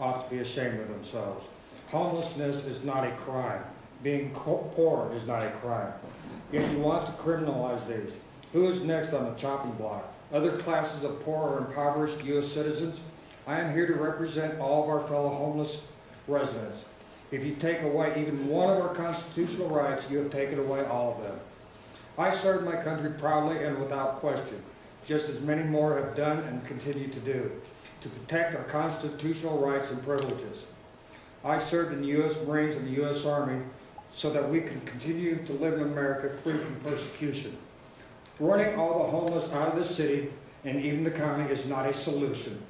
ought to be ashamed of themselves. Homelessness is not a crime. Being poor is not a crime. Yet you want to criminalize these. Who is next on the chopping block? Other classes of poor or impoverished U.S. citizens? I am here to represent all of our fellow homeless residents. If you take away even one of our constitutional rights, you have taken away all of them. I served my country proudly and without question, just as many more have done and continue to do, to protect our constitutional rights and privileges. I served in the U.S. Marines and the U.S. Army so that we can continue to live in America free from persecution. Running all the homeless out of the city and even the county is not a solution.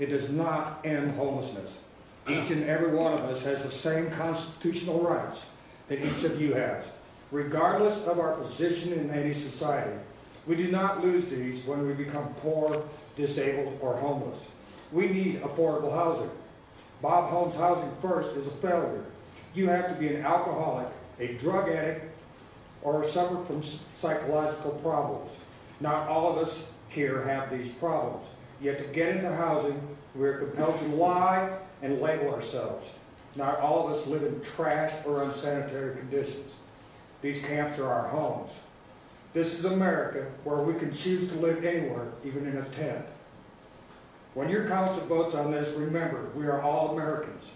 It does not end homelessness. Each and every one of us has the same constitutional rights that each of you has, regardless of our position in any society. We do not lose these when we become poor, disabled, or homeless. We need affordable housing. Bob Home's Housing First is a failure. You have to be an alcoholic, a drug addict, or suffer from psychological problems. Not all of us here have these problems. Yet to get into housing, we are compelled to lie and label ourselves. Not all of us live in trash or unsanitary conditions. These camps are our homes. This is America, where we can choose to live anywhere, even in a tent. When your council votes on this, remember, we are all Americans.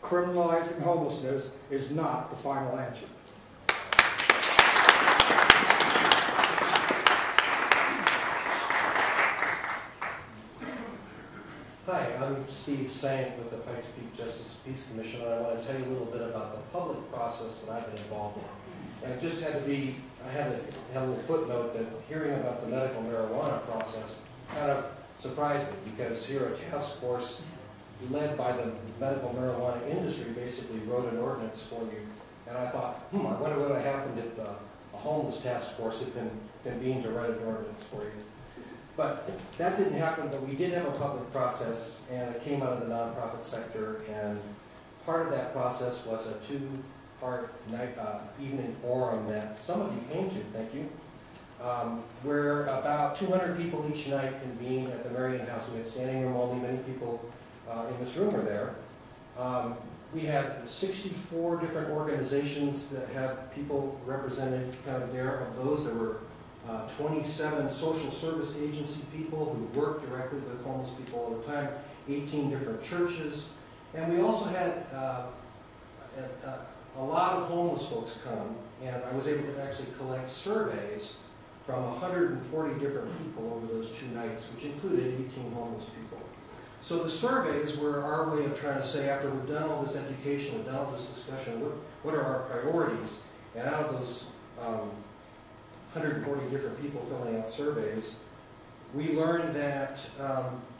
Criminalizing homelessness is not the final answer. Hi, I'm Steve Saint with the Pikes Peak Justice Peace Commission, and I want to tell you a little bit about the public process that I've been involved in. And it just had to be, I had a little footnote that hearing about the medical marijuana process kind of surprised me, because here a task force led by the medical marijuana industry basically wrote an ordinance for you. And I thought, I wonder what would have happened if a homeless task force had been convened to write an ordinance for you. But that didn't happen, but we did have a public process, and it came out of the nonprofit sector, and part of that process was a two-part evening forum that some of you came to, thank you, where about 200 people each night convened at the Marion House. We had standing room only, many people in this room were there. We had 64 different organizations that had people represented kind of there. Of those, there were 27 social service agency people who work directly with homeless people all the time, 18 different churches, and we also had a lot of homeless folks come, and I was able to actually collect surveys from 140 different people over those 2 nights, which included 18 homeless people. So the surveys were our way of trying to say, after we've done all this education, we've done all this discussion, what are our priorities? And out of those 140 different people filling out surveys, we learned that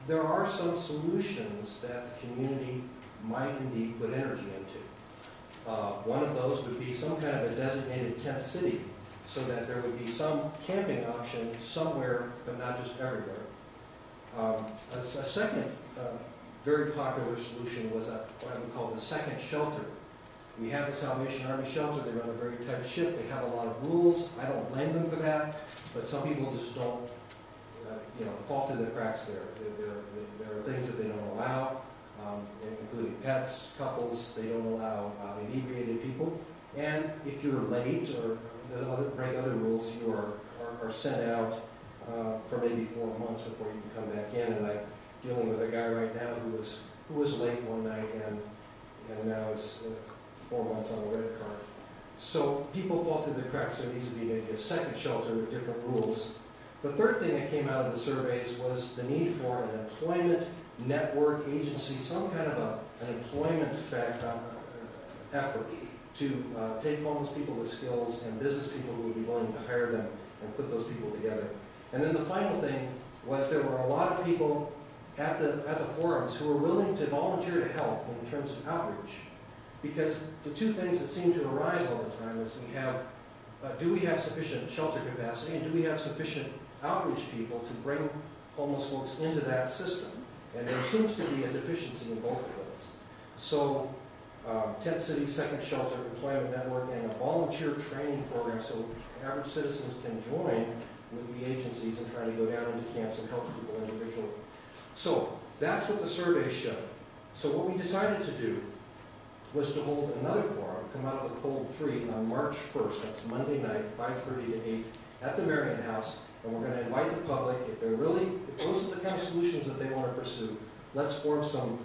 there are some solutions that the community might indeed put energy into. One of those would be some kind of a designated tent city, so that there would be some camping option somewhere, but not just everywhere. A second very popular solution was what I would call the second shelter. We have the Salvation Army shelter. They run a very tight ship. They have a lot of rules. I don't blame them for that, but some people just don't, fall through the cracks there. There are things that they don't allow, including pets, couples. They don't allow inebriated people. And if you're late or break other rules, you are sent out for maybe 4 months before you can come back in. And I'm dealing with a guy right now who was late one night and now is 4 months on a red card. So people fall through the cracks. There needs to be maybe a second shelter with different rules. The third thing that came out of the surveys was the need for an employment network agency, some kind of an employment effort to take homeless people with skills and business people who would be willing to hire them and put those people together. And then the final thing was there were a lot of people at the forums who were willing to volunteer to help in terms of outreach. Because the two things that seem to arise all the time is do we have sufficient shelter capacity, and do we have sufficient outreach people to bring homeless folks into that system? And there seems to be a deficiency in both of those. So tent city, second shelter, employment network, and a volunteer training program so average citizens can join with the agencies and try to go down into camps and help people individually. So that's what the survey showed. So what we decided to do was to hold another forum, come out of the cold 3 on March 1st, that's Monday night, 5:30 to 8, at the Marion House, and we're going to invite the public, if those are the kind of solutions that they want to pursue, let's form some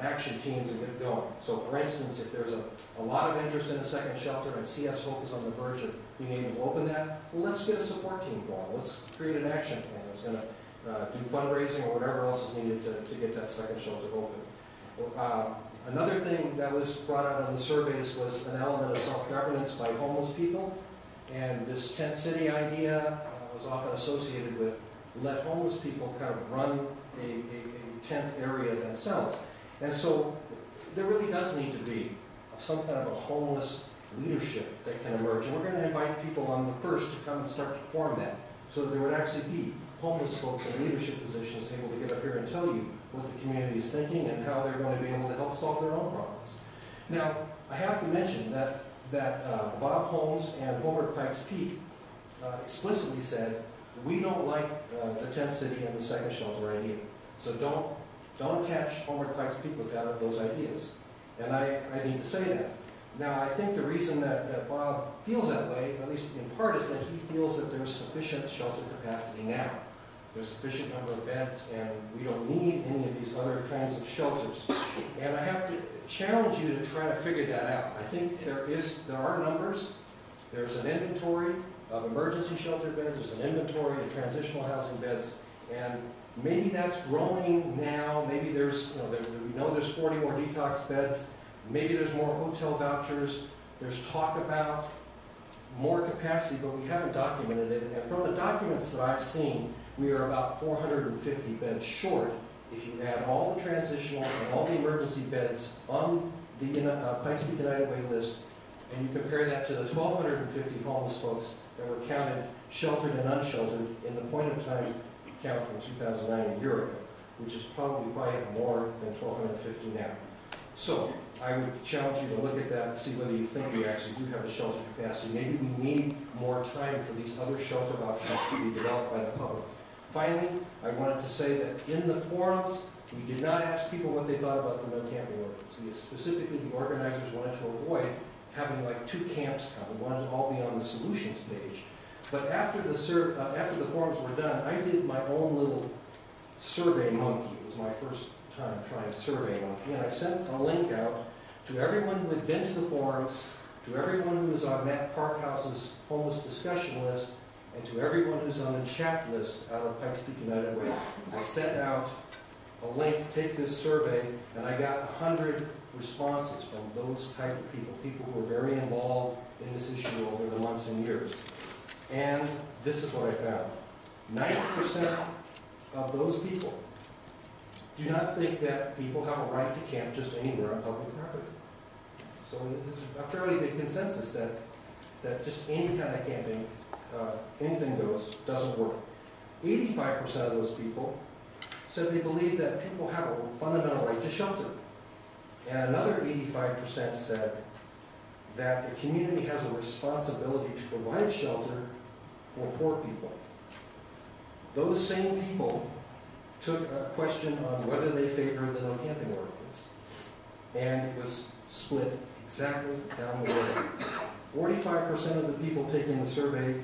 action teams and get going. So for instance, if there's a lot of interest in a second shelter and CS Hope is on the verge of being able to open that, well, let's get a support team going. Let's create an action plan that's going to do fundraising or whatever else is needed to get that second shelter open. Another thing that was brought out on the surveys was an element of self-governance by homeless people. And this tent city idea was often associated with let homeless people kind of run a tent area themselves. And so there really does need to be some kind of a homeless leadership that can emerge. And we're going to invite people on the 1st to come and start to form that, so that there would actually be homeless folks in leadership positions able to get up here and tell you what the community is thinking and how they're going to be able to help solve their own problems. Now, I have to mention that Bob Holmes and Homer Pikes Peak explicitly said, we don't like the tent city and the second shelter idea. So don't attach Homer Pikes Peak with those ideas. And I need to say that. Now, I think the reason that Bob feels that way, at least in part, is that he feels that there's sufficient shelter capacity now. There's sufficient number of beds, and we don't need any of these other kinds of shelters. And I have to challenge you to try to figure that out. I think there are numbers. There's an inventory of emergency shelter beds. There's an inventory of transitional housing beds, and maybe that's growing now. Maybe there's, we know there's 40 more detox beds. Maybe there's more hotel vouchers. There's talk about more capacity, but we haven't documented it. And from the documents that I've seen, we are about 450 beds short if you add all the transitional and all the emergency beds on the Pikes Peak United Way list, and you compare that to the 1,250 homeless folks that were counted sheltered and unsheltered in the point of time count in 2009, a year ago, which is probably more than 1,250 now. So I would challenge you to look at that and see whether you think we actually do have the shelter capacity. Maybe we need more time for these other shelter options to be developed by the public. Finally, I wanted to say that in the forums, we did not ask people what they thought about the no camping ordinance. Specifically, the organizers wanted to avoid having like 2 camps come. We wanted to all be on the solutions page. But after the forums were done, I did my own little survey monkey. It was my first time trying Survey Monkey, and I sent a link out to everyone who had been to the forums, to everyone who was on Matt Parkhouse's homeless discussion list, and to everyone who's on the chat list out of Pikes Peak United Way. I sent out a link, take this survey, and I got 100 responses from those type of people who were very involved in this issue over the months and years. And this is what I found. 90% of those people do not think that people have a right to camp just anywhere on public property. So it's a fairly big consensus that just any kind of camping, anything goes, doesn't work. 85% of those people said they believe that people have a fundamental right to shelter. And another 85% said that the community has a responsibility to provide shelter for poor people. Those same people took a question on whether they favor the no camping ordinance. And it was split exactly down the middle. 45% of the people taking the survey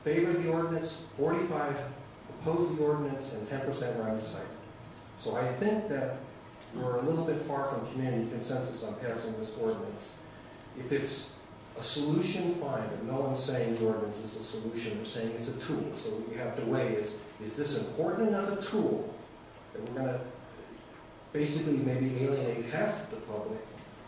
favored the ordinance, 45% opposed the ordinance, and 10% were undecided. So I think that we're a little bit far from community consensus on passing this ordinance. If it's a solution, fine, but no one's saying the ordinance is a solution. They're saying it's a tool. So what we have to weigh is this important enough a tool that we're going to basically maybe alienate half the public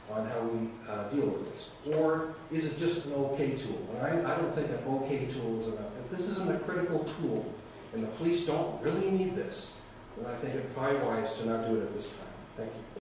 on how we deal with this? Or is it just an okay tool? And I don't think an okay tool is enough. If this isn't a critical tool and the police don't really need this, then I think it's probably wise to not do it at this time. Thank you.